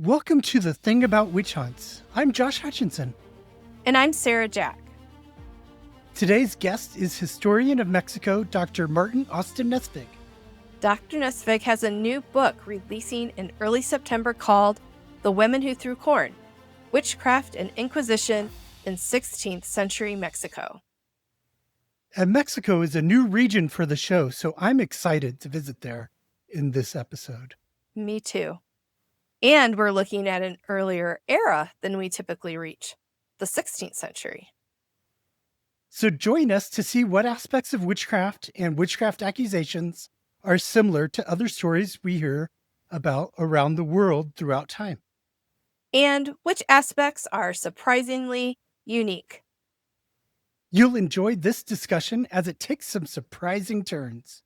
Welcome to The Thing About Witch Hunts. I'm Josh Hutchinson. And I'm Sarah Jack. Today's guest is historian of Mexico, Dr. Martin Austin Nesvig. Dr. Nesvig has a new book releasing in early September called The Women Who Threw Corn, Witchcraft and Inquisition in 16th-Century Mexico. And Mexico is a new region for the show, so I'm excited to visit there in this episode. Me too. And we're looking at an earlier era than we typically reach, the 16th century. So join us to see what aspects of witchcraft and witchcraft accusations are similar to other stories we hear about around the world throughout time. And which aspects are surprisingly unique. You'll enjoy this discussion as it takes some surprising turns.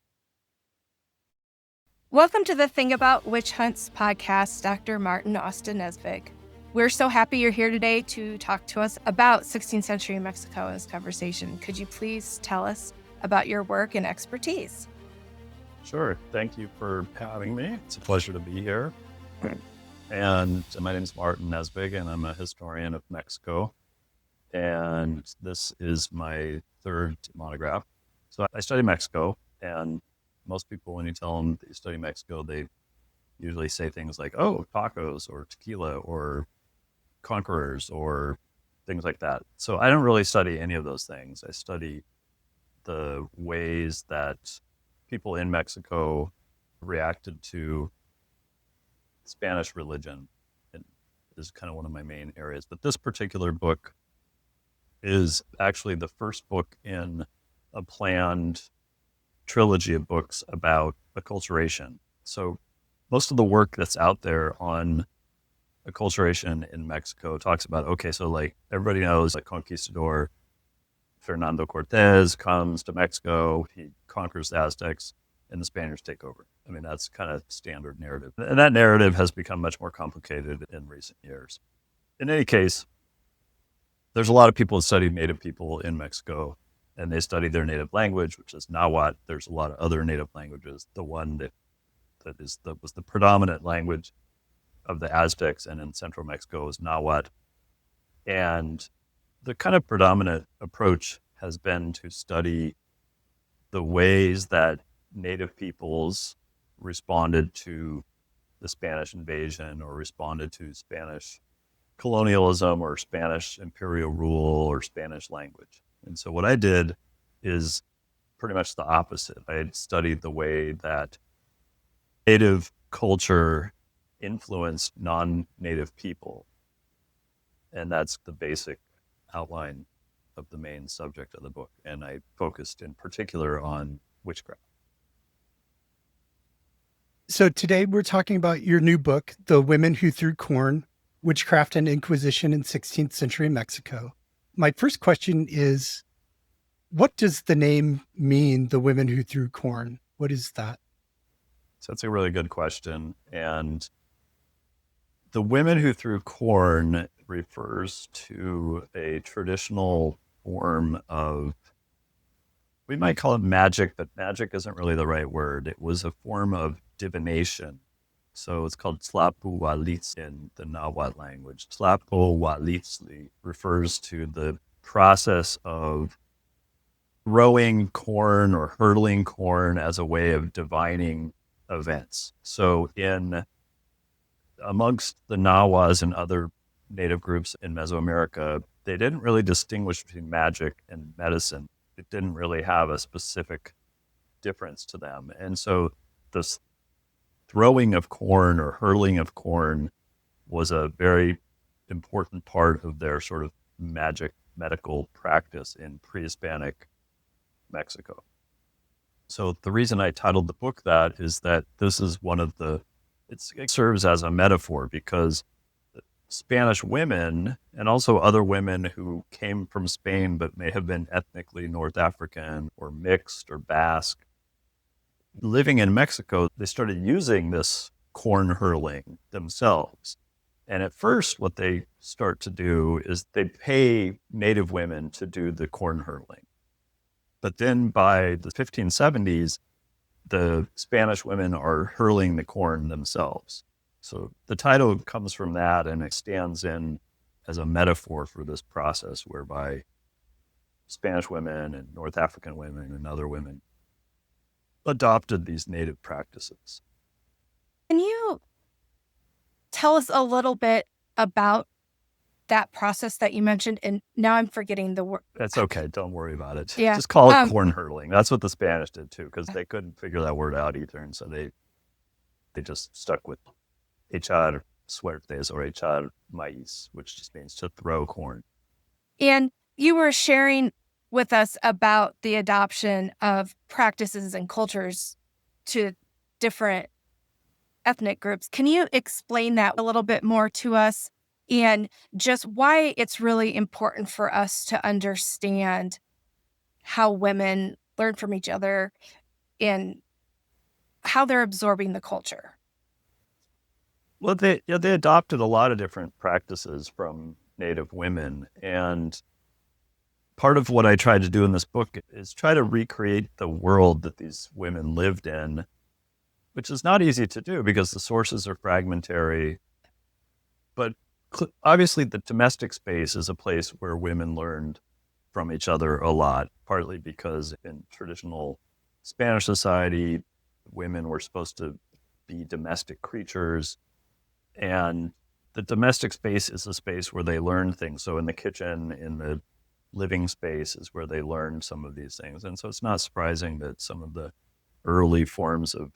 Welcome to the Thing About Witch Hunts podcast, Dr. Martin Austin Nesvig. We're so happy you're here today to talk to us about 16th century Mexico in this conversation. Could you please tell us about your work and expertise? Sure. Thank you for having me. It's a pleasure to be here. And my name is Martin Nesvig, and I'm a historian of Mexico. And this is my third monograph. So I study Mexico, and most people, when you tell them that you study Mexico, they usually say things like, oh, tacos or tequila or conquerors or things like that. So I don't really study any of those things. I study the ways that people in Mexico reacted to Spanish religion. It is kind of one of my main areas. But this particular book is actually the first book in a planned trilogy of books about acculturation. So most of the work that's out there on acculturation in Mexico talks about, okay, so like everybody knows, like conquistador Fernando Cortez comes to Mexico, he conquers the Aztecs, and the Spaniards take over. I mean, that's kind of standard narrative. And that narrative has become much more complicated in recent years. In any case, there's a lot of people who study native people in Mexico, and they study their native language, which is Nahuatl. There's a lot of other native languages. The one that was the predominant language of the Aztecs and in central Mexico is Nahuatl. And the kind of predominant approach has been to study the ways that native peoples responded to the Spanish invasion or responded to Spanish colonialism or Spanish imperial rule or Spanish language. And so what I did is pretty much the opposite. I had studied the way that native culture influenced non-native people. And that's the basic outline of the main subject of the book. And I focused in particular on witchcraft. So today we're talking about your new book, The Women Who Threw Corn, Witchcraft and Inquisition in 16th Century Mexico. My first question is, what does the name mean, The Women Who Threw Corn? What is that? So that's a really good question. And the women who threw corn refers to a traditional form of, we might call it magic, but magic isn't really the right word. It was a form of divination. So it's called tlapualitl in the Nahuatl language. Tlapualitl refers to the process of growing corn or hurling corn as a way of divining events. So amongst the Nahuas and other native groups in Mesoamerica, they didn't really distinguish between magic and medicine. It didn't really have a specific difference to them. And so this throwing of corn or hurling of corn was a very important part of their sort of magic medical practice in pre-Hispanic Mexico. So the reason I titled the book that is that this is it serves as a metaphor because Spanish women and also other women who came from Spain but may have been ethnically North African or mixed or Basque, living in Mexico, they started using this corn hurling themselves. And at first, what they start to do is they pay native women to do the corn hurling. But then by the 1570s, the Spanish women are hurling the corn themselves. So the title comes from that, and it stands in as a metaphor for this process whereby Spanish women and North African women and other women adopted these native practices. Can you tell us a little bit about that process that you mentioned? And now I'm forgetting the word. That's okay. Don't worry about it. Yeah. Just call it corn hurling. That's what the Spanish did too, because they couldn't figure that word out either. And so they just stuck with echar suertes or echar maíz, which just means to throw corn. And you were sharing with us about the adoption of practices and cultures to different ethnic groups. Can you explain that a little bit more to us and just why it's really important for us to understand how women learn from each other and how they're absorbing the culture? Well, they adopted a lot of different practices from Native women, and part of what I tried to do in this book is try to recreate the world that these women lived in, which is not easy to do because the sources are fragmentary. But obviously, the domestic space is a place where women learned from each other a lot, partly because in traditional Spanish society, women were supposed to be domestic creatures. And the domestic space is a space where they learn things. So in the kitchen, in the living space is where they learn some of these things. And so it's not surprising that some of the early forms of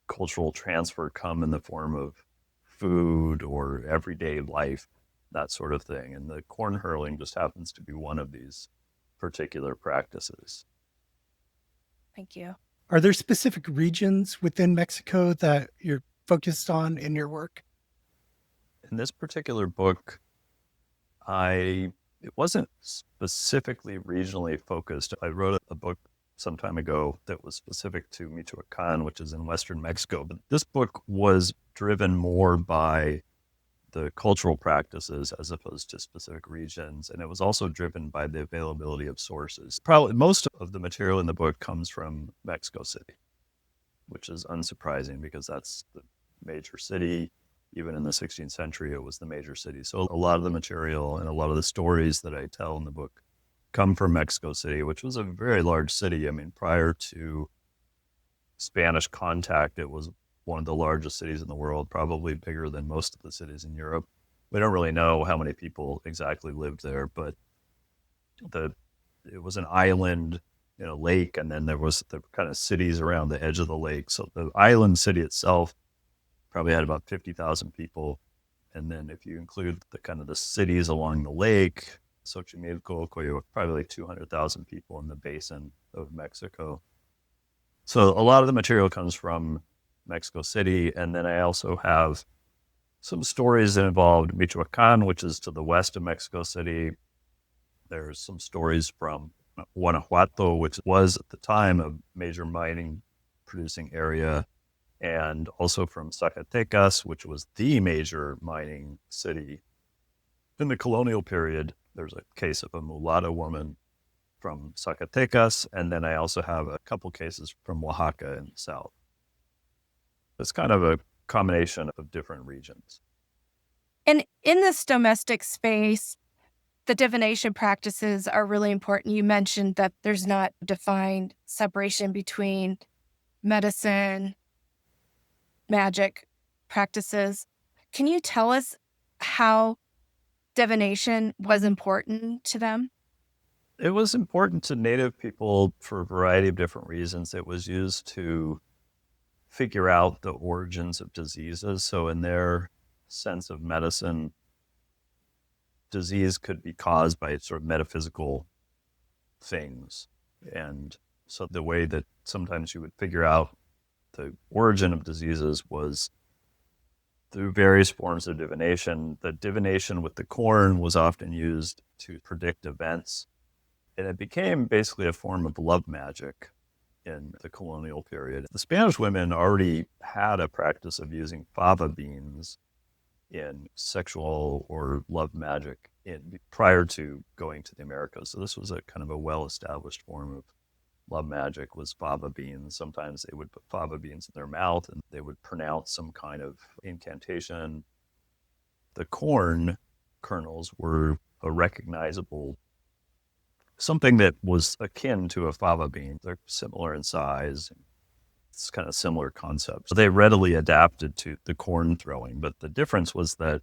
cultural transfer come in the form of food or everyday life, that sort of thing. And the corn hurling just happens to be one of these particular practices. Thank you. Are there specific regions within Mexico that you're focused on in your work? In this particular book, it wasn't specifically regionally focused. I wrote a book some time ago that was specific to Michoacan, which is in western Mexico. But this book was driven more by the cultural practices as opposed to specific regions. And it was also driven by the availability of sources. Probably most of the material in the book comes from Mexico City, which is unsurprising because that's the major city. Even in the 16th century, it was the major city. So a lot of the material and a lot of the stories that I tell in the book come from Mexico City, which was a very large city. I mean, prior to Spanish contact, it was one of the largest cities in the world, probably bigger than most of the cities in Europe. We don't really know how many people exactly lived there, but it was an island in a lake, and then there was the kind of cities around the edge of the lake. So the island city itself probably had about 50,000 people. And then if you include the kind of the cities along the lake, Xochimilco, Coyoacán, probably like 200,000 people in the basin of Mexico. So a lot of the material comes from Mexico City. And then I also have some stories that involved Michoacan, which is to the west of Mexico City. There's some stories from Guanajuato, which was at the time a major mining producing area, and also from Zacatecas, which was the major mining city. In the colonial period, there's a case of a mulatto woman from Zacatecas, and then I also have a couple cases from Oaxaca in the south. It's kind of a combination of different regions. And in this domestic space, the divination practices are really important. You mentioned that there's not defined separation between medicine, magic practices. Can you tell us how divination was important to them? It was important to Native people for a variety of different reasons. It was used to figure out the origins of diseases. So in their sense of medicine, disease could be caused by sort of metaphysical things. And so the way that sometimes you would figure out the origin of diseases was through various forms of divination. The divination with the corn was often used to predict events. And it became basically a form of love magic in the colonial period. The Spanish women already had a practice of using fava beans in sexual or love magic prior to going to the Americas. So this was a kind of a well-established form of love magic was fava beans. Sometimes they would put fava beans in their mouth and they would pronounce some kind of incantation. The corn kernels were a recognizable, something that was akin to a fava bean. They're similar in size. It's kind of similar concepts. So they readily adapted to the corn throwing, but the difference was that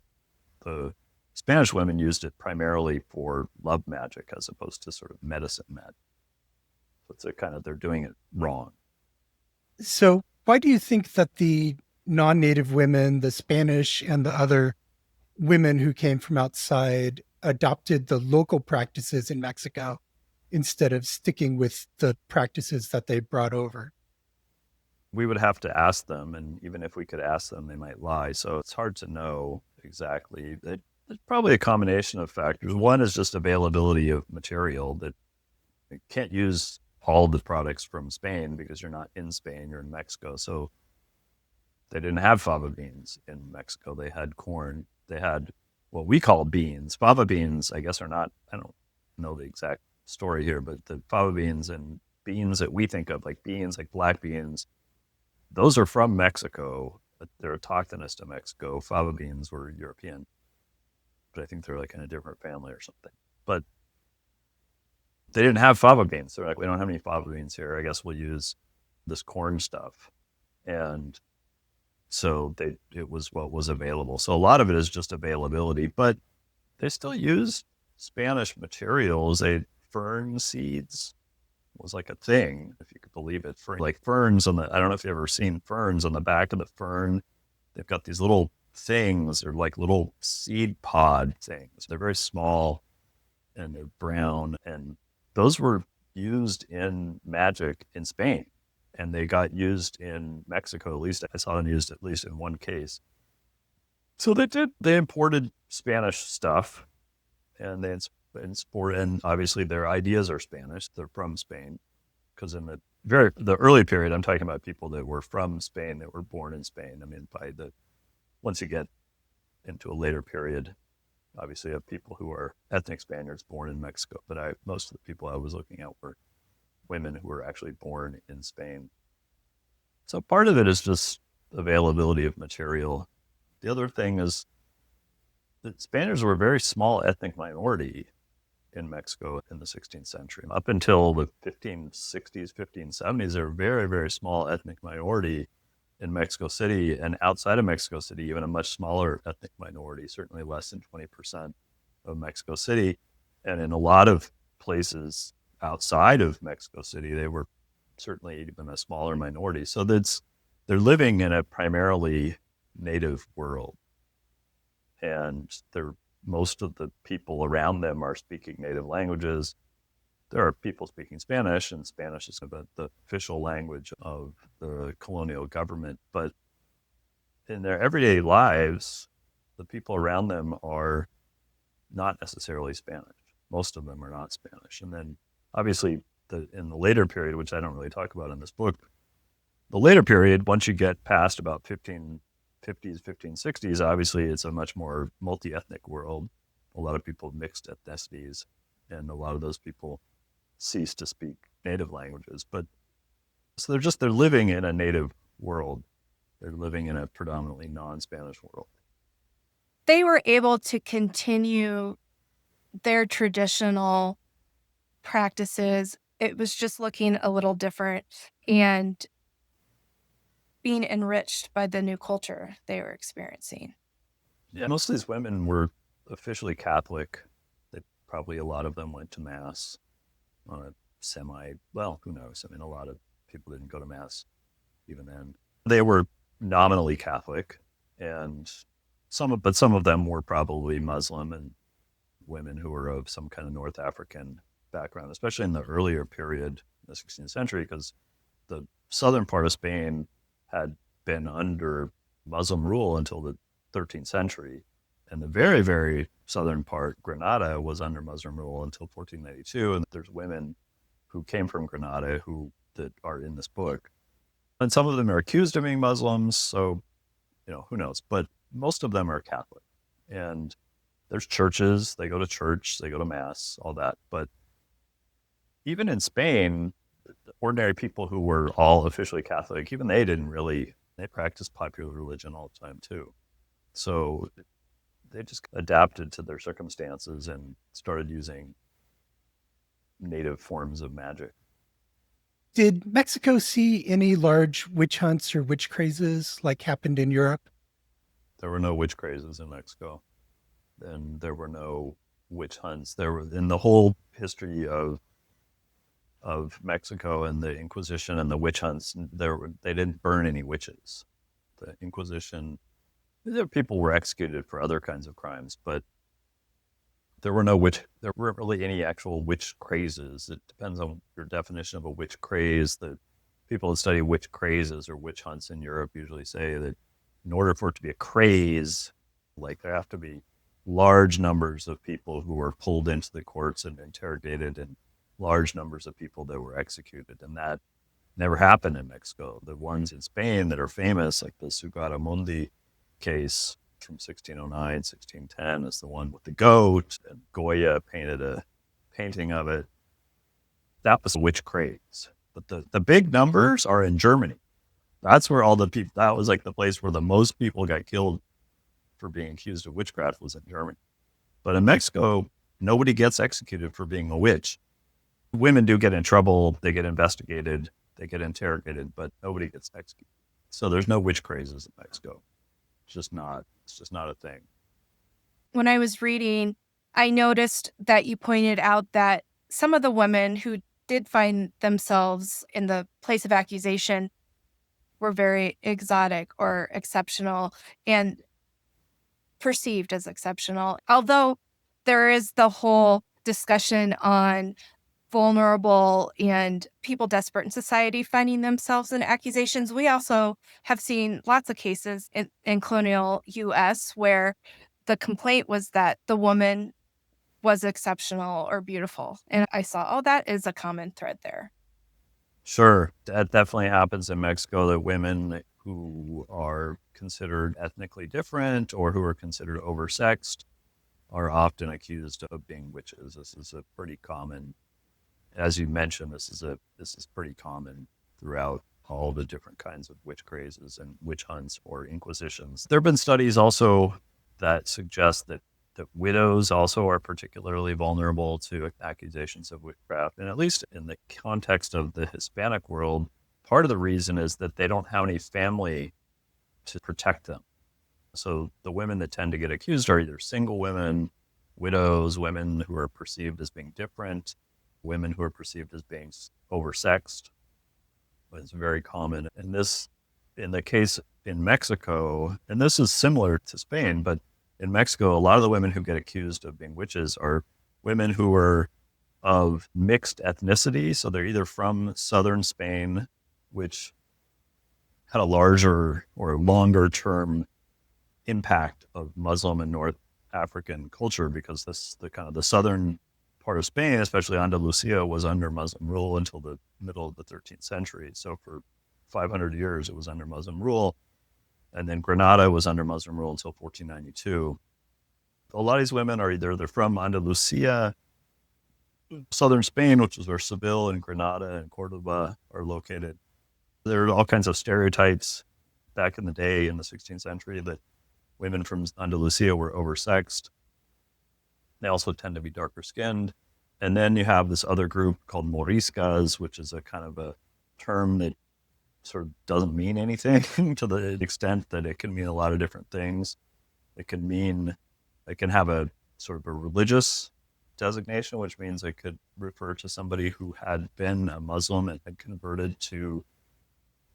the Spanish women used it primarily for love magic as opposed to sort of medicine magic. So it's a kind of, they're doing it wrong. So why do you think that the non-native women, the Spanish and the other women who came from outside, adopted the local practices in Mexico instead of sticking with the practices that they brought over? We would have to ask them, and even if we could ask them, they might lie. So it's hard to know exactly. There's probably a combination of factors. One is just availability of material, that you can't use all the products from Spain because you're not in Spain, you're in Mexico. So they didn't have fava beans in Mexico. They had corn. They had what we call beans. Fava beans, I guess, are not, I don't know the exact story here, but the fava beans and beans that we think of, like beans, like black beans, those are from Mexico, but they're autochthonous to Mexico. Fava beans were European, but I think they're like in a different family or something. But they didn't have fava beans. They're like, we don't have any fava beans here. I guess we'll use this corn stuff. And so it was what was available. So a lot of it is just availability, but they still use Spanish materials. Fern seeds was like a thing, if you could believe it. For like ferns I don't know if you've ever seen ferns on the back of the fern. They've got these little things. They're like little seed pod things. They're very small and they're brown. And those were used in magic in Spain. And they got used in Mexico, at least I saw them used at least in one case. So they imported Spanish stuff and they exported, and obviously their ideas are Spanish. They're from Spain, because in the early period, I'm talking about people that were from Spain, that were born in Spain. I mean, once you get into a later period, obviously you have people who are ethnic Spaniards born in Mexico, but most of the people I was looking at were women who were actually born in Spain. So part of it is just availability of material. The other thing is that Spaniards were a very small ethnic minority in Mexico in the 16th century. Up until the 1560s, 1570s, they were a very, very small ethnic minority in Mexico City, and outside of Mexico City, even a much smaller ethnic minority, certainly less than 20% of Mexico City. And in a lot of places outside of Mexico City, they were certainly even a smaller minority. So they're living in a primarily native world. And most of the people around them are speaking native languages. There are people speaking Spanish, and Spanish is about the official language of the colonial government. But in their everyday lives, the people around them are not necessarily Spanish. Most of them are not Spanish. And then obviously in the later period, which I don't really talk about in this book, the later period, once you get past about 1550s, 1560s, obviously it's a much more multi-ethnic world. A lot of people of mixed ethnicities, and a lot of those people cease to speak native languages. But so they're living in a native world. They're living in a predominantly non-Spanish world. They were able to continue their traditional practices. It was just looking a little different and being enriched by the new culture they were experiencing. Yeah, most of these women were officially Catholic. Probably a lot of them went to Mass on a well, who knows? I mean, a lot of people didn't go to Mass even then. They were nominally Catholic, and some of them were probably Muslim, and women who were of some kind of North African background, especially in the earlier period, the 16th century, because the southern part of Spain had been under Muslim rule until the 13th century. And the very, very southern part, Granada, was under Muslim rule until 1492. And there's women who came from Granada that are in this book. And some of them are accused of being Muslims, so, who knows? But most of them are Catholic. And there's churches, they go to church, they go to Mass, all that. But even in Spain, ordinary people who were all officially Catholic, even they practiced popular religion all the time too. So they just adapted to their circumstances and started using native forms of magic. Did Mexico see any large witch hunts or witch crazes like happened in Europe? There were no witch crazes in Mexico, and there were no witch hunts. There were in the whole history of Mexico and the Inquisition and the witch hunts. They didn't burn any witches. The Inquisition, people were executed for other kinds of crimes, but there weren't really any actual witch crazes. It depends on your definition of a witch craze. The people that study witch crazes or witch hunts in Europe usually say that in order for it to be a craze, like there have to be large numbers of people who were pulled into the courts and interrogated and large numbers of people that were executed. And that never happened in Mexico. The ones in Spain that are famous, like the Sugaramundi case, from 1609, 1610 is the one with the goat, and Goya painted a painting of it. That was a witch craze. But the big numbers are in Germany. That's where all the people, that was like the place where the most people got killed for being accused of witchcraft was in Germany. But in Mexico, nobody gets executed for being a witch. Women do get in trouble, they get investigated, they get interrogated, but nobody gets executed. So there's no witch crazes in Mexico. It's just not a thing. When I was reading, I noticed that you pointed out that some of the women who did find themselves in the place of accusation were very exotic or exceptional and perceived as exceptional. Although there is the whole discussion on vulnerable and people desperate in society finding themselves in accusations, we also have seen lots of cases in colonial U.S. where the complaint was that the woman was exceptional or beautiful. And I saw, oh, that is a common thread there. Sure, that definitely happens in Mexico, that women who are considered ethnically different or who are considered oversexed are often accused of being witches. This is a pretty common, as you mentioned, this is pretty common throughout all the different kinds of witch crazes and witch hunts or inquisitions. There have been studies also that suggest that widows also are particularly vulnerable to accusations of witchcraft. And at least in the context of the Hispanic world, part of the reason is that they don't have any family to protect them. So the women that tend to get accused are either single women, widows, women who are perceived as being different, women who are perceived as being oversexed. It's very common. And this, in the case in Mexico, and this is similar to Spain, but in Mexico, a lot of the women who get accused of being witches are women who are of mixed ethnicity. So they're either from southern Spain, which had a larger or longer term impact of Muslim and North African culture, because the southern part of Spain, especially Andalusia, was under Muslim rule until the middle of the 13th century. So for 500 years, it was under Muslim rule. And then Granada was under Muslim rule until 1492. A lot of these women are they're from Andalusia, southern Spain, which is where Seville and Granada and Cordoba are located. There are all kinds of stereotypes back in the day in the 16th century that women from Andalusia were oversexed. They also tend to be darker skinned. And then you have this other group called Moriscas, which is a kind of a term that sort of doesn't mean anything to the extent that it can mean a lot of different things. It can have a sort of a religious designation, which means it could refer to somebody who had been a Muslim and had converted to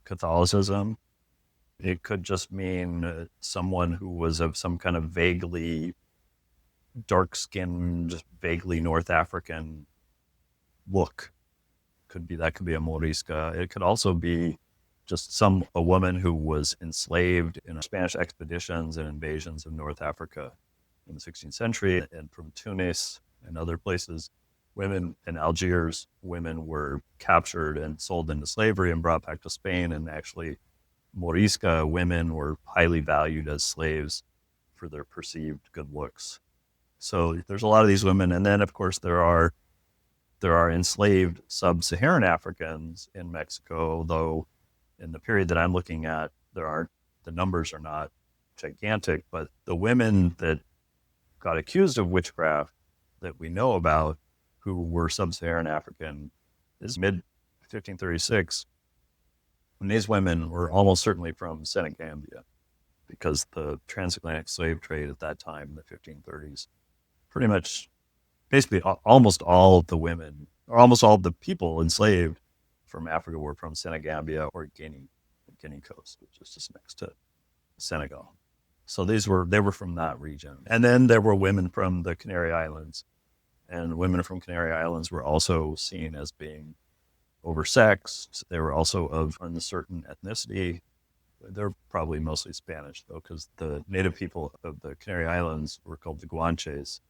Catholicism. It could just mean someone who was of some kind of vaguely dark-skinned, vaguely North African look. That could be a Morisca. It could also be just a woman who was enslaved in Spanish expeditions and invasions of North Africa in the 16th century, and from Tunis and other places. Women in Algiers, women were captured and sold into slavery and brought back to Spain, and actually Morisca women were highly valued as slaves for their perceived good looks. So there's a lot of these women. And then, of course, there are There are enslaved sub-Saharan Africans in Mexico, though in the period that I'm looking at, the numbers are not gigantic, but the women that got accused of witchcraft that we know about who were sub-Saharan African is mid-1536, and these women were almost certainly from Senegambia, because the transatlantic slave trade at that time in the 1530s, pretty much, basically almost all of the women, or almost all of the people enslaved from Africa were from Senegambia or Guinea, the Guinea coast, which is just next to Senegal. So they were from that region. And then there were women from the Canary Islands, and women from Canary Islands were also seen as being oversexed. They were also of uncertain ethnicity. They're probably mostly Spanish, though, because the native people of the Canary Islands were called the Guanches,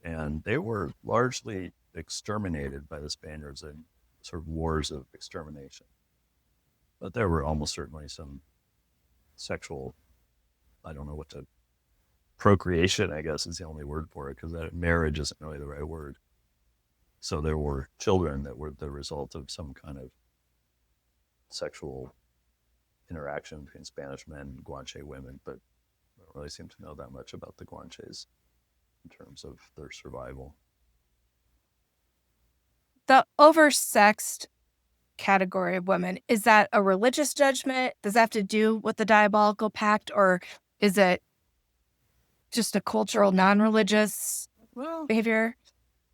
and they were largely exterminated by the Spaniards in sort of wars of extermination. But there were almost certainly some sexual, I don't know what to, procreation, I guess is the only word for it, because marriage isn't really the right word. So there were children that were the result of some kind of sexual interaction between Spanish men and Guanche women, but I don't really seem to know that much about the Guanches in terms of their survival. The oversexed category of women, is that a religious judgment? Does that have to do with the diabolical pact, or is it just a cultural, non-religious behavior?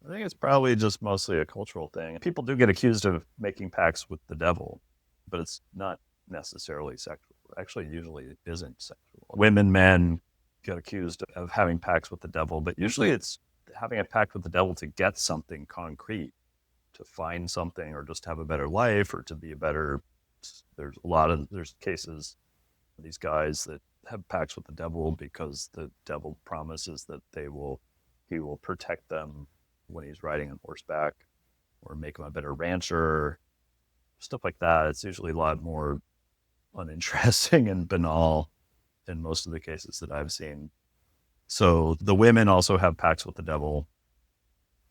I think it's probably just mostly a cultural thing. People do get accused of making pacts with the devil, but it's not necessarily sexual. Actually, usually it isn't sexual. Women, men get accused of having pacts with the devil, but usually it's having a pact with the devil to get something concrete, to find something, or just have a better life, or to be a better. There's cases of these guys that have pacts with the devil because the devil promises that he will protect them when he's riding on horseback, or make him a better rancher, stuff like that. It's usually a lot more uninteresting and banal in most of the cases that I've seen. So the women also have pacts with the devil,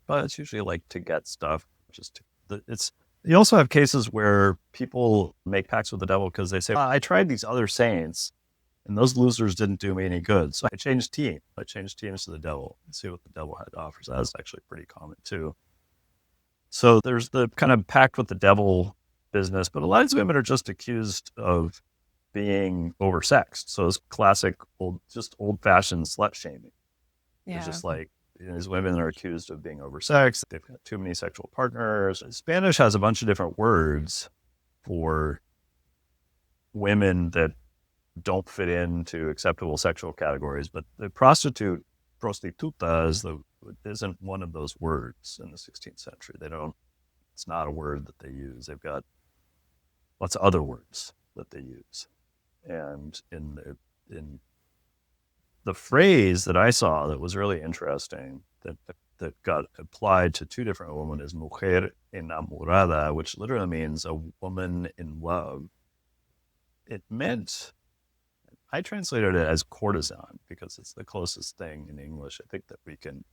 but it's usually like to get stuff. You also have cases where people make pacts with the devil because they say, I tried these other saints and those losers didn't do me any good. So I changed teams to the devil and see what the devil had to offer. So that's actually pretty common too. So there's the kind of pact with the devil business, but a lot of these women are just accused of being oversexed. So it's classic old-fashioned slut shaming. Yeah. It's just like, these women are accused of being oversexed. They've got too many sexual partners. Spanish has a bunch of different words for women that don't fit into acceptable sexual categories, but the prostitute, prostituta, isn't one of those words in the 16th century. It's not a word that they use. They've got lots of other words that they use. And in the phrase that I saw that was really interesting, that got applied to two different women, is mujer enamorada, which literally means a woman in love. It meant, I translated it as courtesan because it's the closest thing in English I think that we can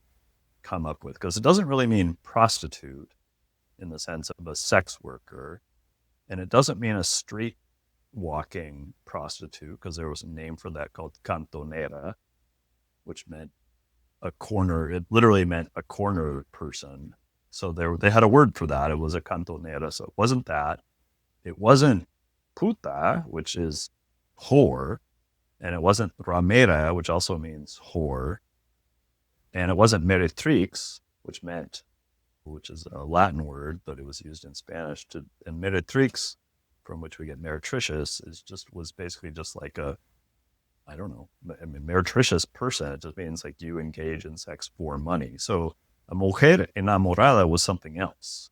come up with, because it doesn't really mean prostitute in the sense of a sex worker, and it doesn't mean a street walking prostitute, because there was a name for that called cantonera, which meant a corner. It literally meant a corner person. So they had a word for that. It was a cantonera. So it wasn't that. It wasn't puta, which is whore, and it wasn't ramera, which also means whore, and it wasn't meretrix, which is a Latin word, but it was used in Spanish. And meretrix, from which we get meretricious, was basically just like meretricious person. It just means like you engage in sex for money. So a mujer enamorada was something else.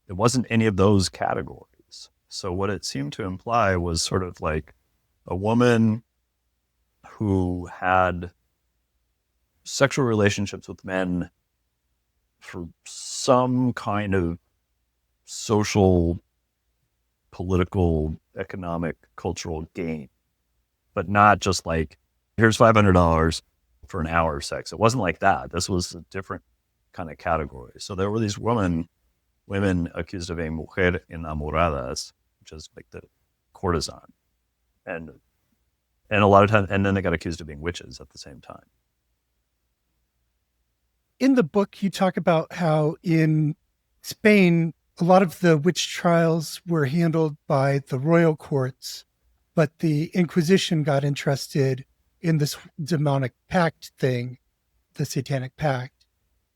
It wasn't any of those categories. So what it seemed to imply was sort of like a woman who had sexual relationships with men for some kind of social, political, economic, cultural gain, but not just like, here's $500 for an hour of sex. It wasn't like that. This was a different kind of category. So there were these women accused of being mujer enamoradas, which is like the courtesan, and a lot of times, and then they got accused of being witches at the same time. In the book, you talk about how in Spain, a lot of the witch trials were handled by the royal courts, but the Inquisition got interested in this demonic pact thing, the Satanic Pact.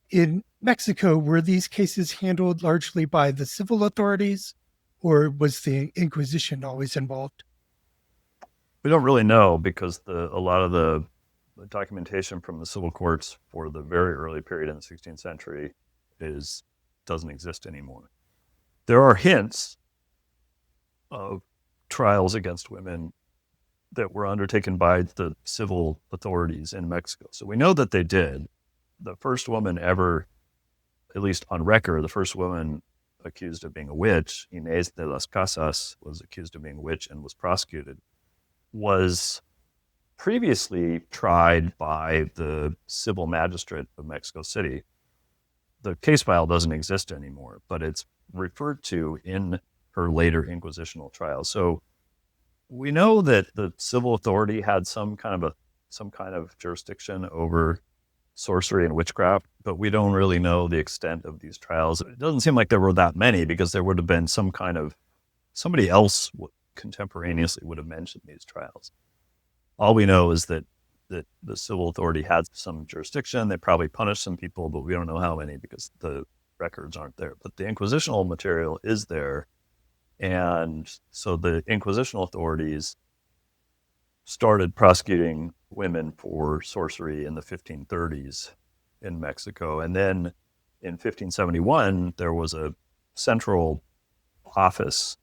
In Mexico, were these cases handled largely by the civil authorities, or was the Inquisition always involved? We don't really know because a lot of the documentation from the civil courts for the very early period in the 16th century doesn't exist anymore. There are hints of trials against women that were undertaken by the civil authorities in Mexico. So we know that they did. The first woman ever, at least on record, the first woman accused of being a witch, Inés de las Casas, was accused of being a witch and was prosecuted, was previously tried by the civil magistrate of Mexico City. The case file doesn't exist anymore, but it's referred to in her later inquisitional trial. So we know that the civil authority had some kind of jurisdiction over sorcery and witchcraft, but we don't really know the extent of these trials. It doesn't seem like there were that many because there would have been somebody else contemporaneously would have mentioned these trials. All we know is that the civil authority had some jurisdiction. They probably punished some people, but we don't know how many because the records aren't there. But the inquisitional material is there. And so the inquisitional authorities started prosecuting women for sorcery in the 1530s in Mexico. And then in 1571, there was a central office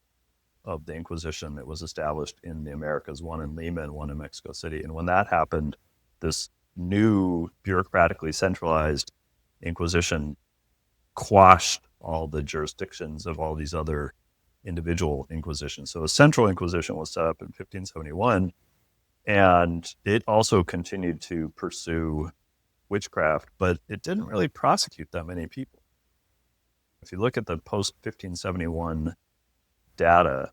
of the Inquisition that was established in the Americas, one in Lima and one in Mexico City. And when that happened, this new bureaucratically centralized Inquisition quashed all the jurisdictions of all these other individual inquisitions. So a central Inquisition was set up in 1571, and it also continued to pursue witchcraft, but it didn't really prosecute that many people. If you look at the post-1571 data,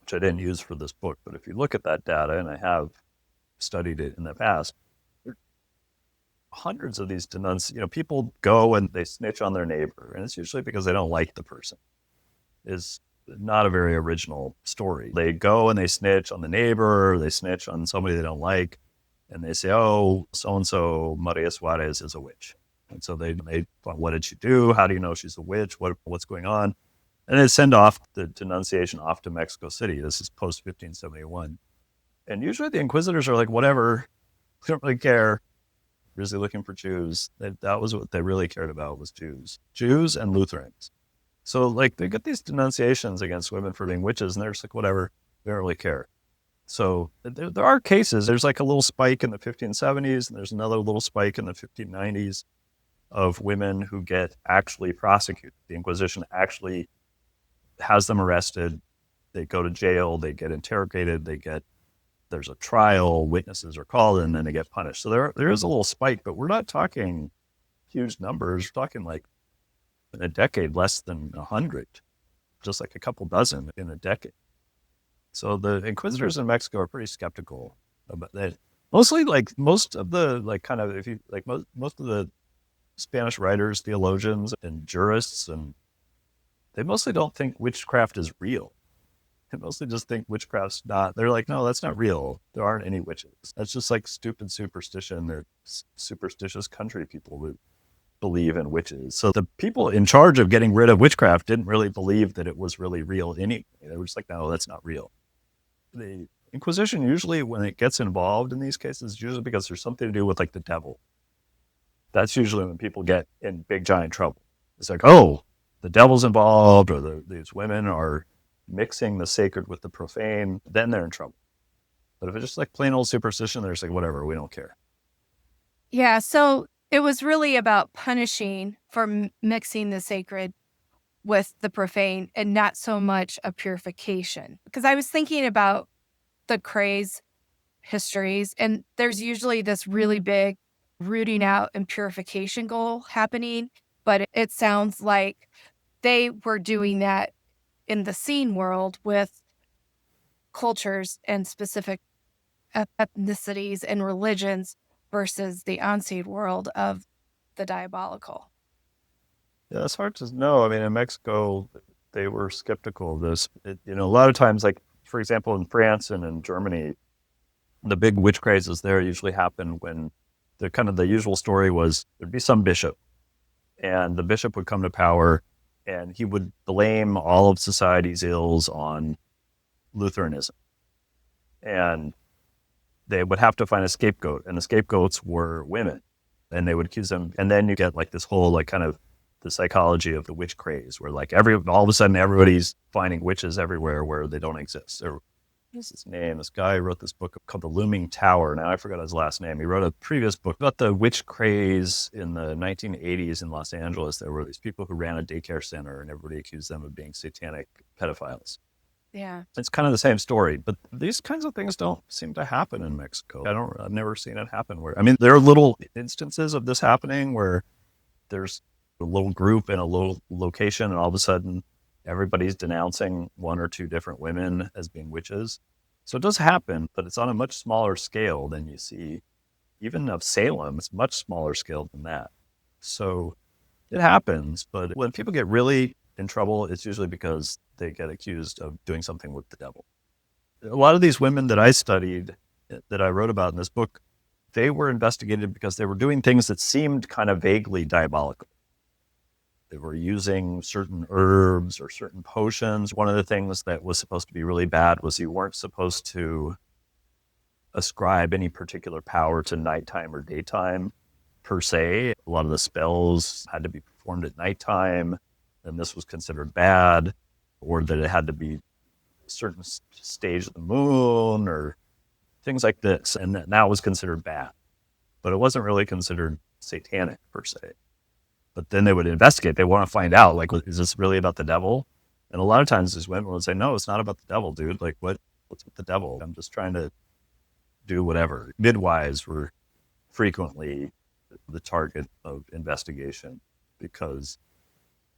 which I didn't use for this book, but if you look at that data, and I have studied it in the past, there are hundreds of these people go and they snitch on their neighbor, and it's usually because they don't like the person. Is not a very original story. They go and they snitch on the neighbor, they snitch on somebody they don't like, and they say, oh, so-and-so Maria Suarez is a witch. And so they what did she do? How do you know she's a witch? What's going on? And they send off the denunciation off to Mexico City. This is post-1571. And usually the inquisitors are like, whatever, we don't really care. We're just looking for Jews. That was what they really cared about, was Jews and Lutherans. So like they get these denunciations against women for being witches, and they're just like, whatever, they don't really care. So there are cases. There's like a little spike in the 1570s, and there's another little spike in the 1590s of women who get actually prosecuted. The Inquisition actually has them arrested. They go to jail. They get interrogated. There's a trial. Witnesses are called, and then they get punished. So there is a little spike, but we're not talking huge numbers. We're talking like in a decade, less than 100, just like a couple dozen in a decade. So the inquisitors in Mexico are pretty skeptical about that. Mostly, like most of the most of the Spanish writers, theologians, and jurists, and they mostly don't think witchcraft is real. They mostly just think witchcraft's not. They're like, no, that's not real. There aren't any witches. That's just like stupid superstition. They're superstitious country people who believe in witches. So the people in charge of getting rid of witchcraft didn't really believe that it was really real anyway. They were just like, no, that's not real. The Inquisition usually, when it gets involved in these cases, is usually because there's something to do with like the devil. That's usually when people get in big giant trouble. It's like, oh, the devil's involved, or these women are mixing the sacred with the profane, then they're in trouble. But if it's just like plain old superstition, they're just like, whatever, we don't care. Yeah, so it was really about punishing for mixing the sacred with the profane and not so much a purification. Because I was thinking about the craze histories, and there's usually this really big rooting out and purification goal happening, but it sounds like they were doing that in the scene world with cultures and specific ethnicities and religions versus the on-scene world of the diabolical. Yeah, it's hard to know. I mean, in Mexico, they were skeptical of this. A lot of times, like, for example, in France and in Germany, the big witch crazes there usually happen when the usual story was there'd be some bishop, and the bishop would come to power, and he would blame all of society's ills on Lutheranism. And they would have to find a scapegoat, and the scapegoats were women, and they would accuse them. And then you get like this whole like kind of the psychology of the witch craze, where like all of a sudden everybody's finding witches everywhere where they don't exist. Or what's his name? This guy wrote this book called The Looming Tower. Now I forgot his last name. He wrote a previous book about the witch craze in the 1980s in Los Angeles. There were these people who ran a daycare center, and everybody accused them of being satanic pedophiles. Yeah. It's kind of the same story, but these kinds of things don't seem to happen in Mexico. I've never seen it happen there are little instances of this happening where there's a little group in a little location, and all of a sudden everybody's denouncing one or two different women as being witches. So it does happen, but it's on a much smaller scale than you see even of Salem. It's much smaller scale than that. So it happens, but when people get really in trouble, it's usually because they get accused of doing something with the devil. A lot of these women that I studied, that I wrote about in this book, they were investigated because they were doing things that seemed kind of vaguely diabolical. They were using certain herbs or certain potions. One of the things that was supposed to be really bad was you weren't supposed to ascribe any particular power to nighttime or daytime per se. A lot of the spells had to be performed at nighttime, and this was considered bad, or that it had to be a certain stage of the moon or things like this. And that was considered bad, but it wasn't really considered satanic per se. But then they would investigate. They want to find out, like, is this really about the devil? And a lot of times these women would say, no, it's not about the devil, dude. Like, what's with the devil? I'm just trying to do whatever. Midwives were frequently the target of investigation because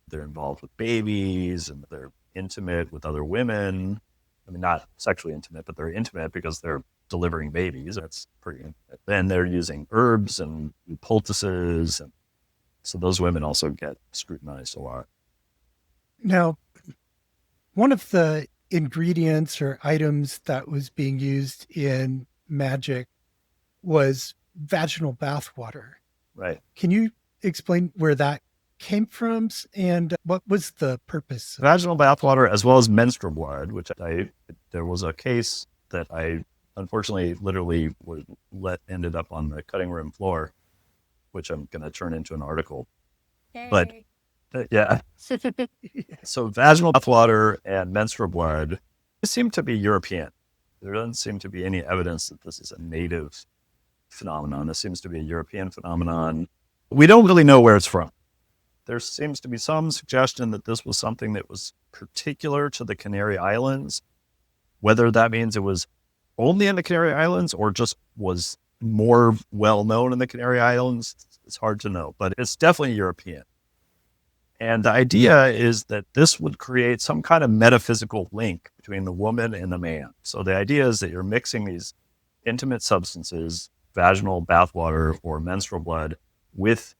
they're involved with babies and they're intimate with other women. I mean, not sexually intimate, but they're intimate because they're delivering babies. That's pretty intimate. Then they're using herbs and poultices, and so those women also get scrutinized a lot. Now, one of the ingredients or items that was being used in magic was vaginal bathwater. Right. Can you explain where that came from and what was the purpose? Vaginal bathwater, as well as menstrual blood, which there was a case that I unfortunately literally ended up on the cutting room floor, which I'm going to turn into an article. Yay. But yeah. So vaginal bathwater and menstrual blood seem to be European. There doesn't seem to be any evidence that this is a native phenomenon. This seems to be a European phenomenon. We don't really know where it's from. There seems to be some suggestion that this was something that was particular to the Canary Islands. Whether that means it was only in the Canary Islands or just was more well known in the Canary Islands, it's hard to know, but it's definitely European. And the idea is that this would create some kind of metaphysical link between the woman and the man. So the idea is that you're mixing these intimate substances, vaginal bathwater or menstrual blood, with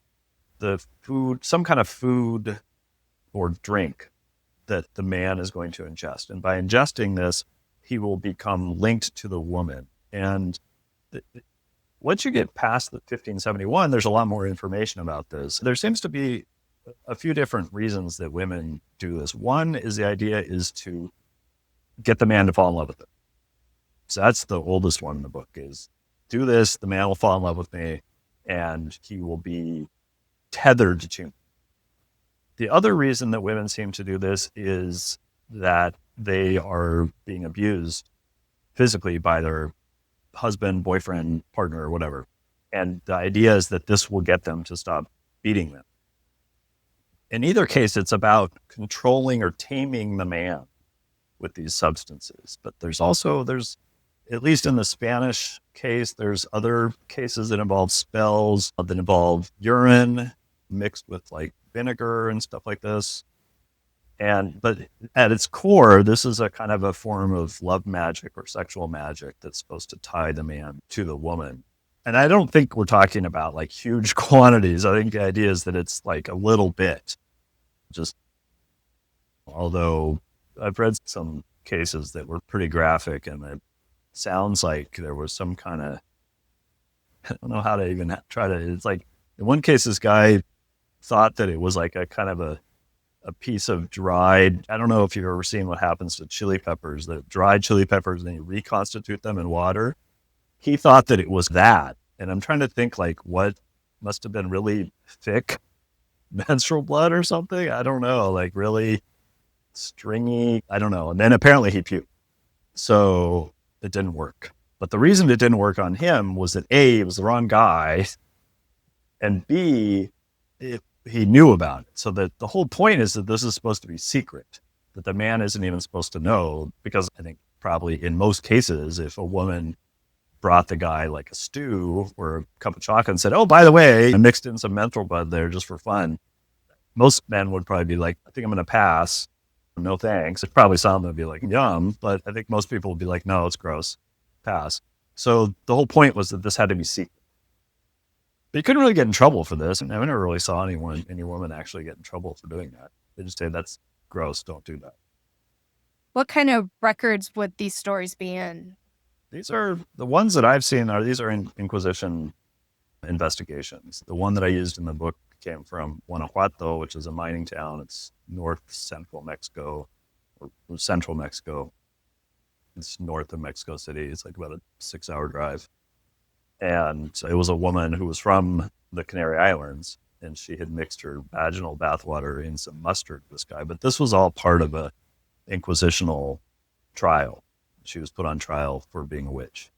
the food, some kind of food or drink that the man is going to ingest. And by ingesting this, he will become linked to the woman. And once you get past the 1571, there's a lot more information about this. There seems to be a few different reasons that women do this. One is the idea is to get the man to fall in love with it. So that's the oldest one in the book is do this, the man will fall in love with me, and he will be tethered to me. The other reason that women seem to do this is that they are being abused physically by their husband, boyfriend, partner, or whatever. And the idea is that this will get them to stop beating them. In either case, it's about controlling or taming the man with these substances. But there's at least in the Spanish case, there's other cases that involve spells, that involve urine mixed with like vinegar and stuff like this. But at its core, this is a kind of a form of love magic or sexual magic that's supposed to tie the man to the woman. And I don't think we're talking about like huge quantities. I think the idea is that it's like a little bit. Just, although I've read some cases that were pretty graphic, and it sounds like there was some kind of, I don't know how to even try to, it's like in one case, this guy thought that it was like a kind of a piece of dried, I don't know if you've ever seen what happens to chili peppers, the dried chili peppers, and then you reconstitute them in water. He thought that it was that. And I'm trying to think like what must have been really thick menstrual blood or something. I don't know, like really stringy. I don't know. And then apparently he puked. So it didn't work. But the reason it didn't work on him was that A, it was the wrong guy, and B, he knew about it. So that the whole point is that this is supposed to be secret, that the man isn't even supposed to know, because I think probably in most cases, if a woman brought the guy like a stew or a cup of chocolate and said, oh, by the way, I mixed in some menthol bud there just for fun, most men would probably be like, I think I'm going to pass. No thanks. It's probably some that would be like, yum, but I think most people would be like, no, it's gross. Pass. So the whole point was that this had to be secret. But you couldn't really get in trouble for this. And I never really saw any woman actually get in trouble for doing that. They just say, that's gross, don't do that. What kind of records would these stories be in? These are the ones that I've seen these are in Inquisition investigations. The one that I used in the book came from Guanajuato, which is a mining town. It's north central Mexico, or central Mexico. It's north of Mexico City. It's like about a 6-hour drive. And it was a woman who was from the Canary Islands, and she had mixed her vaginal bathwater in some mustard with this guy. But this was all part of a inquisitional trial. She was put on trial for being a witch.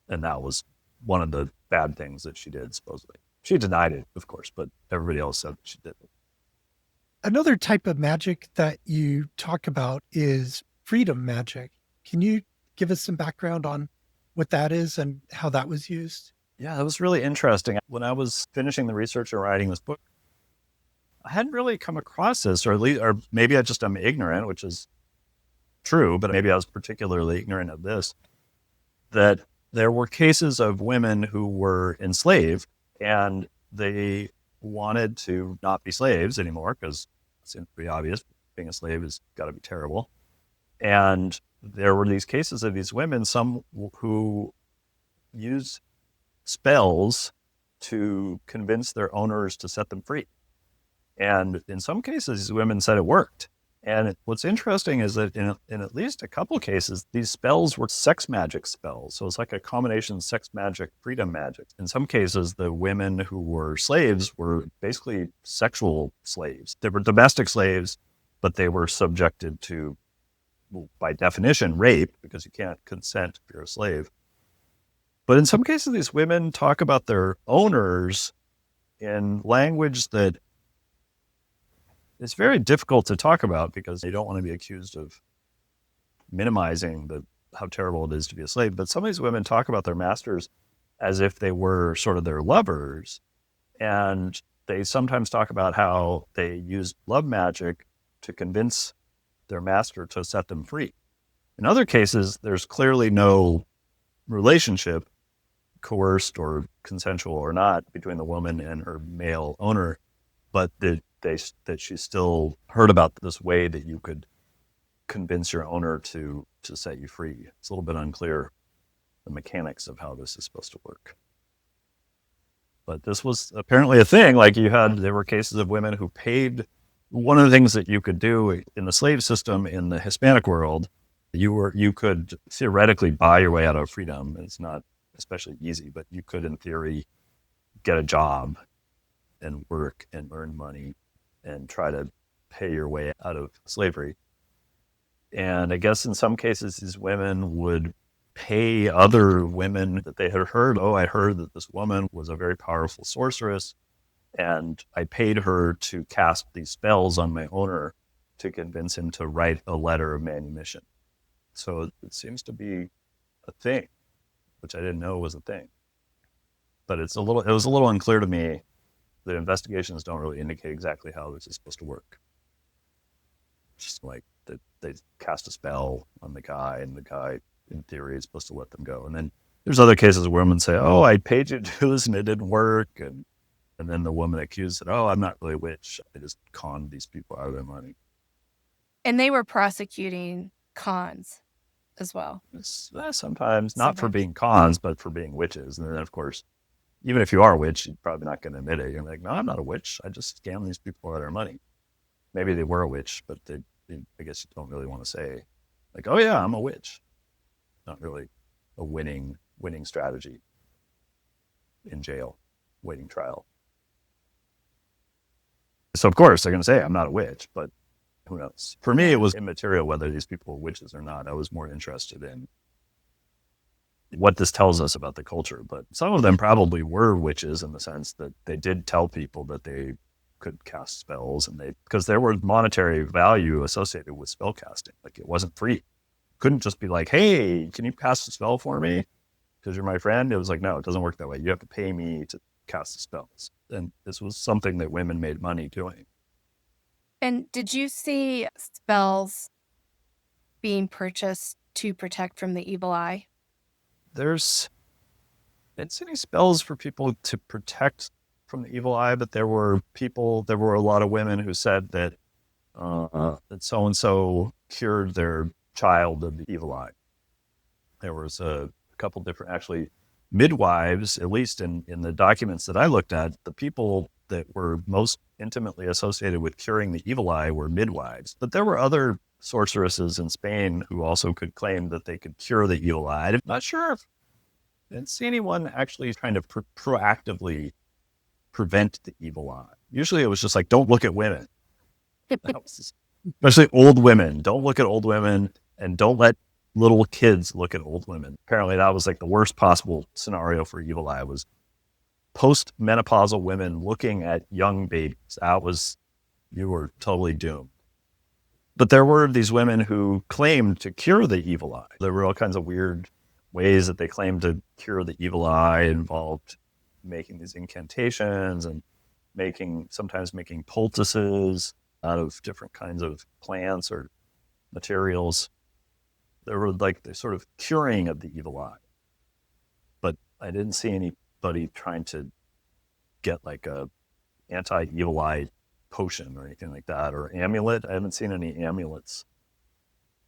And that was one of the bad things that she did, supposedly. She denied it, of course, but everybody else said she did it. Another type of magic that you talk about is freedom magic. Can you give us some background on what that is and how that was used? Yeah, that was really interesting. When I was finishing the research and writing this book, I hadn't really come across this, or maybe I just am ignorant, which is true, but maybe I was particularly ignorant of this, that there were cases of women who were enslaved and they wanted to not be slaves anymore, because it seems pretty obvious being a slave has got to be terrible. And there were these cases of these women, some who used spells to convince their owners to set them free. And in some cases, these women said it worked. And what's interesting is that in at least a couple of cases, these spells were sex magic spells. So it's like a combination of sex magic, freedom magic. In some cases, the women who were slaves were basically sexual slaves. They were domestic slaves, but they were subjected to, well, by definition, rape, because you can't consent if you're a slave. But in some cases, these women talk about their owners in language that it's very difficult to talk about, because they don't want to be accused of minimizing how terrible it is to be a slave. But some of these women talk about their masters as if they were sort of their lovers. And they sometimes talk about how they used love magic to convince their master to set them free. In other cases, there's clearly no relationship, coerced or consensual or not, between the woman and her male owner, but that she still heard about this way that you could convince your owner to set you free. It's a little bit unclear, the mechanics of how this is supposed to work. But this was apparently a thing. Like there were cases of women who paid. One of the things that you could do in the slave system in the Hispanic world, you could theoretically buy your way out of freedom. It's not especially easy, but you could, in theory, get a job and work and earn money and try to pay your way out of slavery. And I guess in some cases, these women would pay other women that they had heard. Oh, I heard that this woman was a very powerful sorceress, and I paid her to cast these spells on my owner to convince him to write a letter of manumission. So it seems to be a thing, which I didn't know was a thing. But it was a little unclear to me. The investigations don't really indicate exactly how this is supposed to work. Just like that they cast a spell on the guy, and the guy, in theory, is supposed to let them go. And then there's other cases where women say, "Oh, I paid you dues and it didn't work," and then the woman accused said, "Oh, I'm not really a witch. I just conned these people out of their money." And they were prosecuting cons as well. Sometimes not for being cons, but for being witches. And then, of course, even if you are a witch, you're probably not going to admit it. You're like, "No, I'm not a witch. I just scammed these people out of their money." Maybe they were a witch, but I guess you don't really want to say, like, "Oh yeah, I'm a witch." Not really a winning strategy in jail, waiting trial. So of course they're going to say I'm not a witch, but who knows? For me, it was immaterial whether these people were witches or not. I was more interested in what this tells us about the culture. But some of them probably were witches in the sense that they did tell people that they could cast spells, and because there was monetary value associated with spell casting. Like, it wasn't free. Couldn't just be like, "Hey, can you cast a spell for me because you're my friend?" It was like, no, it doesn't work that way. You have to pay me to cast the spells. And this was something that women made money doing. And did you see spells being purchased to protect from the evil eye? I didn't see any spells for people to protect from the evil eye, but there were a lot of women who said that that so-and-so cured their child of the evil eye. There was a couple different, actually, midwives, at least in the documents that I looked at. The people that were most intimately associated with curing the evil eye were midwives. But there were other sorceresses in Spain who also could claim that they could cure the evil eye. I'm not sure if I didn't see anyone actually trying to proactively prevent the evil eye. Usually it was just like, don't look at women. Especially old women. Don't look at old women, and don't let little kids look at old women. Apparently that was like the worst possible scenario for evil eye, was post-menopausal women looking at young babies. You were totally doomed. But there were these women who claimed to cure the evil eye. There were all kinds of weird ways that they claimed to cure the evil eye. It involved making these incantations and sometimes making poultices out of different kinds of plants or materials. There were like the sort of curing of the evil eye. But I didn't see anybody trying to get like a anti-evil eye potion or anything like that, or amulet. I haven't seen any amulets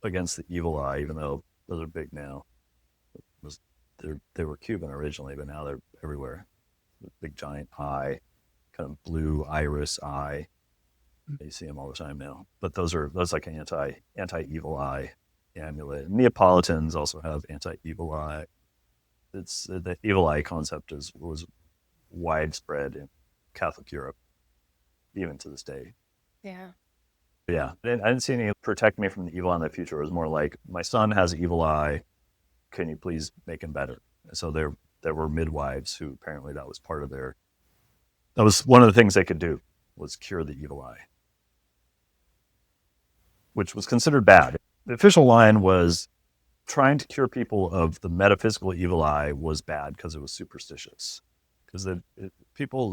against the evil eye, even though those are big now. They were Cuban originally, but now they're everywhere. Big giant eye, kind of blue iris eye. You see them all the time now. But that's like an anti-evil eye amulet. Neapolitans also have anti-evil eye. It's the evil eye concept was widespread in Catholic Europe, even to this day. Yeah. Yeah. I didn't see any protect me from the evil eye in the future. It was more like, my son has an evil eye. Can you please make him better? So there were midwives who apparently that was one of the things they could do, was cure the evil eye, which was considered bad. The official line was, trying to cure people of the metaphysical evil eye was bad because it was superstitious. Because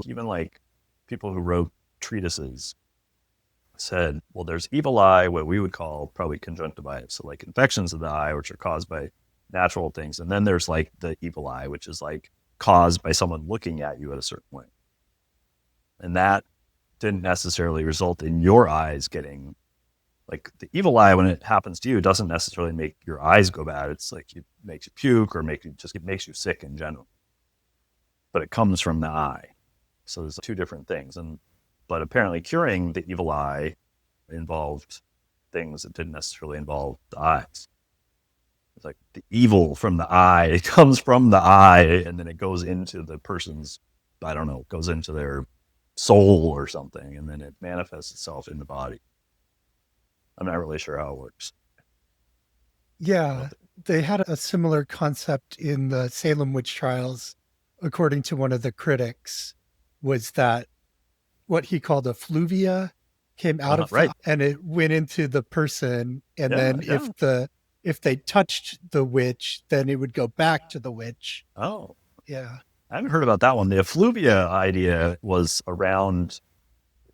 even like people who wrote treatises said, well, there's evil eye, what we would call probably conjunctivitis, so like infections of the eye, which are caused by natural things. And then there's like the evil eye, which is like caused by someone looking at you at a certain way. And that didn't necessarily result in your eyes getting, like, the evil eye, when it happens to you, doesn't necessarily make your eyes go bad. It's like it makes you puke, or it makes you sick in general. But it comes from the eye. So there's two different things. But apparently curing the evil eye involved things that didn't necessarily involve the eyes. It's like the evil from the eye, it comes from the eye, and then it goes into the person's, I don't know, goes into their soul or something, and then it manifests itself in the body. I'm not really sure how it works. Yeah, they had a similar concept in the Salem witch trials, according to one of the critics, was that what he called effluvia came out of right. and it went into the person. And then if the if they touched the witch, then it would go back to the witch. Oh, Yeah. I haven't heard about that one. The effluvia idea was around,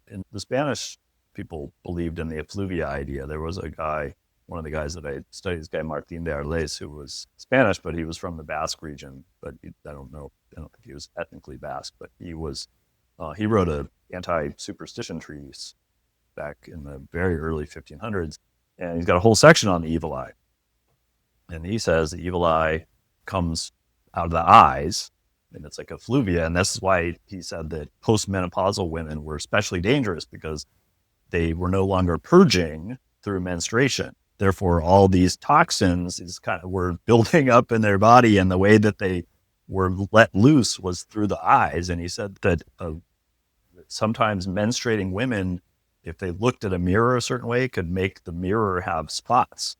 and the Spanish people believed in the effluvia idea. There was a guy, one of the guys that I studied, this guy Martín de Arles, who was Spanish, but he was from the Basque region. But I don't think he was ethnically Basque, but he was. He wrote a anti-superstition treatise back in the very early 1500s, and he's got a whole section on the evil eye. And he says the evil eye comes out of the eyes, and it's like effluvia. And this is why he said that postmenopausal women were especially dangerous, because they were no longer purging through menstruation. Therefore, all these toxins were building up in their body, and the way that they were let loose was through the eyes. And he said that sometimes menstruating women, if they looked at a mirror a certain way, could make the mirror have spots.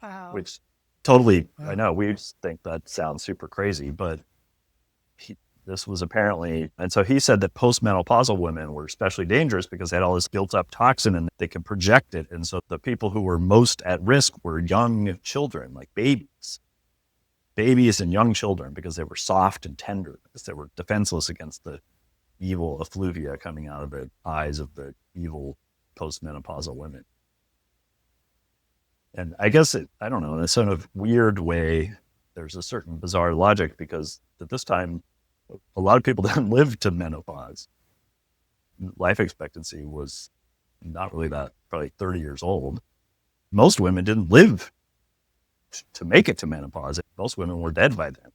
Wow. Which totally, I know, we just think that sounds super crazy, but this was apparently, and so he said that postmenopausal women were especially dangerous because they had all this built up toxin and they could project it. And so the people who were most at risk were young children, like babies and young children, because they were soft and tender, because they were defenseless against the evil effluvia coming out of the eyes of the evil postmenopausal women. And I guess I don't know, in a sort of weird way, there's a certain bizarre logic, because at this time, a lot of people didn't live to menopause. Life expectancy was not really that, probably 30 years old. Most women didn't live to make it to menopause. Most women were dead by then.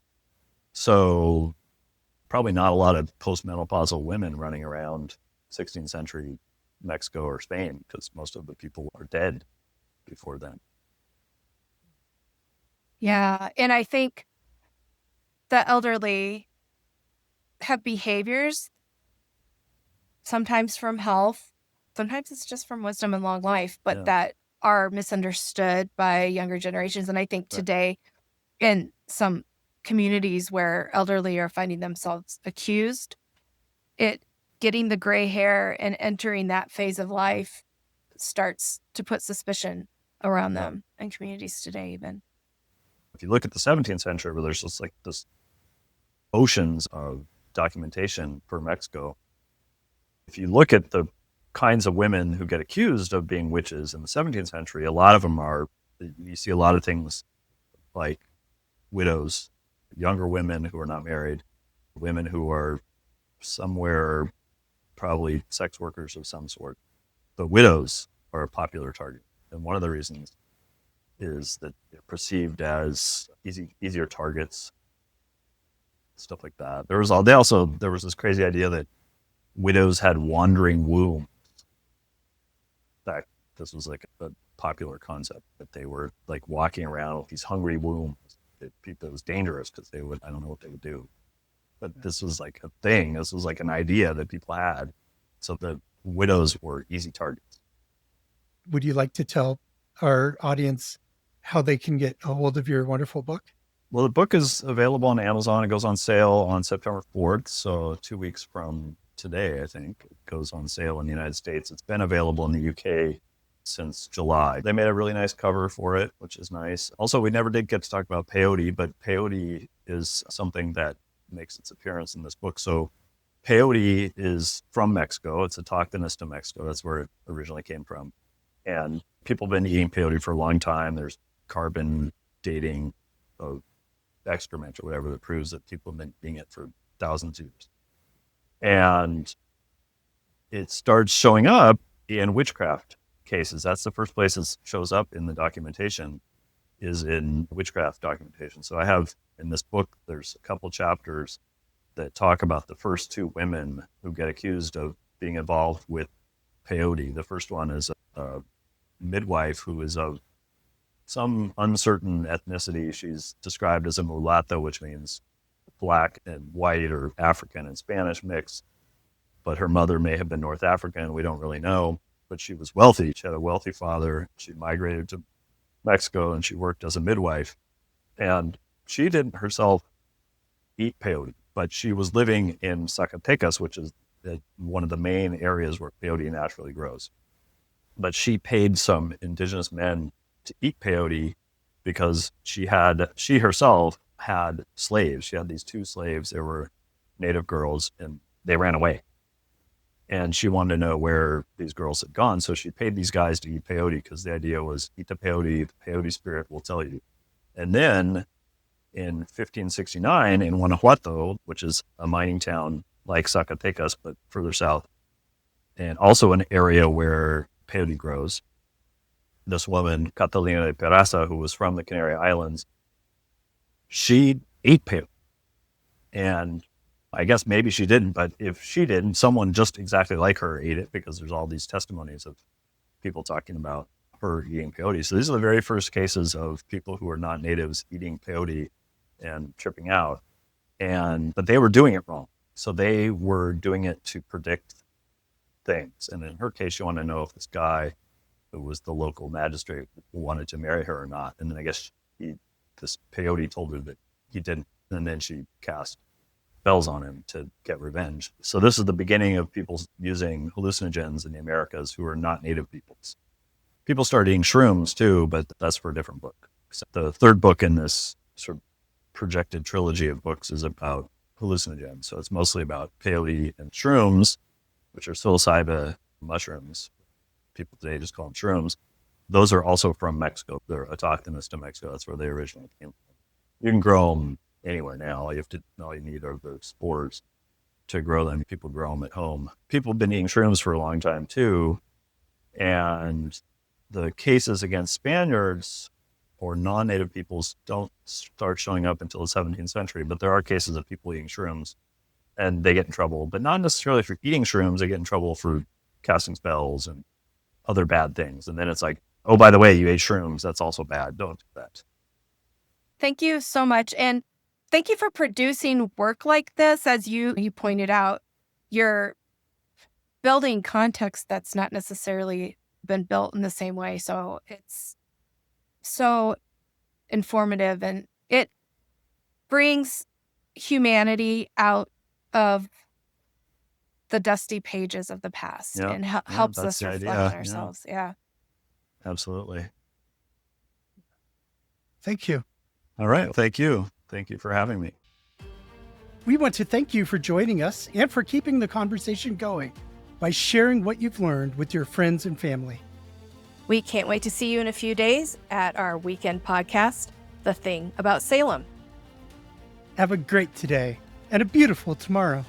So probably not a lot of postmenopausal women running around 16th century Mexico or Spain, because most of the people are dead before then. Yeah. And I think the elderly have behaviors, sometimes from health, sometimes it's just from wisdom and long life, but that are misunderstood by younger generations. And I think today, in some communities where elderly are finding themselves accused, getting the gray hair and entering that phase of life starts to put suspicion around them in communities today, even. If you look at the 17th century, where there's just like this oceans of documentation for Mexico, if you look at the kinds of women who get accused of being witches in the 17th century, a lot of them you see a lot of things like widows, younger women who are not married, women who are somewhere, probably sex workers of some sort. The widows are a popular target. And one of the reasons is that they're perceived as easier targets, stuff like that. There was this crazy idea that widows had wandering wombs. In fact, this was like a popular concept, that they were like walking around with these hungry wombs. It was dangerous because I don't know what they would do. But this was like a thing. This was like an idea that people had. So the widows were easy targets. Would you like to tell our audience how they can get a hold of your wonderful book? Well, the book is available on Amazon. It goes on sale on September 4th. So 2 weeks from today, I think, it goes on sale in the United States. It's been available in the UK since July. They made a really nice cover for it, which is nice. Also, we never did get to talk about peyote, but peyote is something that makes its appearance in this book. So peyote is from Mexico. It's autochthonous to Mexico. That's where it originally came from. And people have been eating peyote for a long time. There's carbon dating of excrement or whatever that proves that people have been eating it for thousands of years. And it starts showing up in witchcraft cases. That's the first place it shows up in the documentation, is in witchcraft documentation. So I have, in this book, there's a couple chapters that talk about the first two women who get accused of being involved with peyote. The first one is a midwife who is of some uncertain ethnicity. She's described as a mulatto, which means black and white or African and Spanish mix. But her mother may have been North African. We don't really know. But she was wealthy. She had a wealthy father. She migrated to Mexico and she worked as a midwife. And she didn't herself eat peyote, but she was living in Zacatecas, which is one of the main areas where peyote naturally grows. But she paid some indigenous men to eat peyote because she herself had slaves. She had these 2 slaves. They were native girls, and they ran away. And she wanted to know where these girls had gone. So she paid these guys to eat peyote because the idea was eat the peyote spirit will tell you. And then in 1569 in Guanajuato, which is a mining town like Zacatecas, but further south, and also an area where peyote grows, this woman, Catalina de Peraza, who was from the Canary Islands, she ate peyote. And I guess maybe she didn't, but if she didn't, someone just exactly like her ate it, because there's all these testimonies of people talking about her eating peyote. So these are the very first cases of people who are not natives eating peyote and tripping out. But they were doing it wrong. So they were doing it to predict things. And in her case, she wanted to know if this guy who was the local magistrate wanted to marry her or not. And then I guess this peyote told her that he didn't. And then she cast spells on him to get revenge. So this is the beginning of people using hallucinogens in the Americas who are not native peoples. People started eating shrooms too, but that's for a different book. So the third book in this sort of projected trilogy of books is about hallucinogens. So it's mostly about peyote and shrooms, which are psilocybe mushrooms. People today just call them shrooms. Those are also from Mexico. They're autochthonous to Mexico. That's where they originally came from. You can grow them anywhere now. All you need are the spores to grow them. People grow them at home. People have been eating shrooms for a long time too. And the cases against Spaniards or non-native peoples don't start showing up until the 17th century. But there are cases of people eating shrooms and they get in trouble, but not necessarily for eating shrooms. They get in trouble for casting spells and other bad things. And then it's like, oh, by the way, you ate shrooms. That's also bad. Don't do that. Thank you so much. And thank you for producing work like this. As you pointed out, you're building context that's not necessarily been built in the same way. So it's so informative, and it brings humanity out of the dusty pages of the past and helps us reflect on ourselves. Yeah. Absolutely. Thank you. All right. Thank you. Thank you for having me. We want to thank you for joining us and for keeping the conversation going by sharing what you've learned with your friends and family. We can't wait to see you in a few days at our weekend podcast, The Thing About Salem. Have a great today and a beautiful tomorrow.